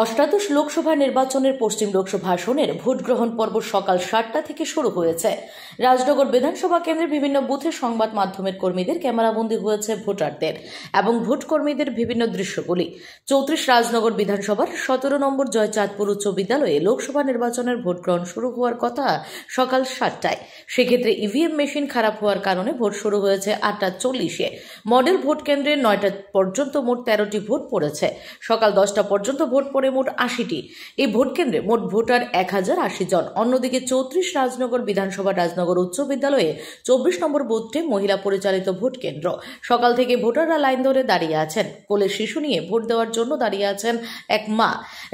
অষ্টাদশ লোকসভা নির্বাচনের পশ্চিম লোকসভা আসনের ভোট গ্রহণ পর্ব সকাল 7টা থেকে শুরু হয়েছে। রাজনগর বিধানসভা কেন্দ্রের বিভিন্ন বুথে সংবাদ মাধ্যমের কর্মীদের ক্যামেরাবন্দি হয়েছে ভোটারদের এবং ভোট কর্মীদের বিভিন্ন দৃশ্যগুলি। 34 রাজনগর বিধানসভার 17 নম্বর জয়চাঁদপুর উচ্চ বিদ্যালয়ে লোকসভা নির্বাচনের ভোট গ্রহণ শুরু হওয়ার কথা সকাল 7টায়। সেক্ষেত্রে ইভিএম মেশিন খারাপ হওয়ার কারণে ভোট শুরু হয়েছে 8:40-এ। মডেল ভোট কেন্দ্রে 9টা পর্যন্ত মোট 13টি ভোট পড়েছে। সকাল 10টা পর্যন্ত ভোট পড়ে মোট 80টি। এই ভোট কেন্দ্রে মোট ভোটার 1080 জন। অন্যদিকে 34 রাজনগর বিধানসভা রাজনগর উচ্চ বিদ্যালয়ে 24 নম্বর বুথটি মহিলা পরিচালিত ভোট কেন্দ্র। সকাল থেকে ভোটাররা লাইন ধরে দাঁড়িয়ে আছেন। কোলে শিশু নিয়ে ভোট দেওয়ার জন্য দাঁড়িয়ে আছেন এক মা।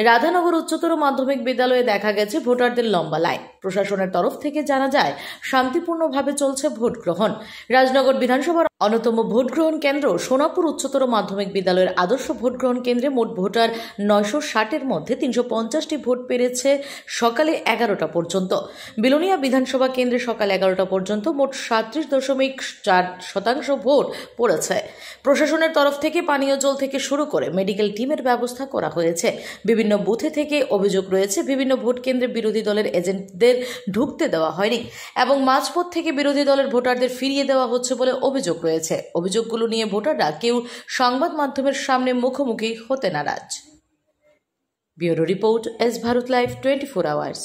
রাধানগর উচ্চতর মাধ্যমিক বিদ্যালয়ে দেখা গেছে ভোটারদের লম্বা লাইন। প্রশাসনের তরফ থেকে জানা যায় শান্তিপূর্ণভাবে চলছে ভোট গ্রহণ। রাজনগর বিধানসভার অন্যতম ভোট গ্রহণ কেন্দ্র সোনাপুর উচ্চতর মাধ্যমিক বিদ্যালয়ের আদর্শ ভোট গ্রহণ কেন্দ্রে মোট ভোটার 960-এর মধ্যে 350টি ভোট পেরেছে সকালে 11টা পর্যন্ত। বিলোনিয়া বিধানসভা কেন্দ্রে সকাল 11টা পর্যন্ত মোট 37.4% ভোট পড়েছে। প্রশাসনের তরফ থেকে পানীয় জল থেকে শুরু করে মেডিকেল টিমের ব্যবস্থা করা হয়েছে। বিভিন্ন বুথে থেকে অভিযোগ রয়েছে বিভিন্ন ভোট কেন্দ্রে বিরোধী দলের এজেন্টদের ঢুকতে দেওয়া হয়নি এবং মাঝপথ থেকে বিরোধী দলের ভোটারদের ফিরিয়ে দেওয়া হচ্ছে বলে অভিযোগ রয়েছে। অভিযোগগুলো নিয়ে ভোটাররা কেউ সংবাদ মাধ্যমের সামনে মুখোমুখি হতে নারাজ। Bureau report, S Bharat live 24 hours.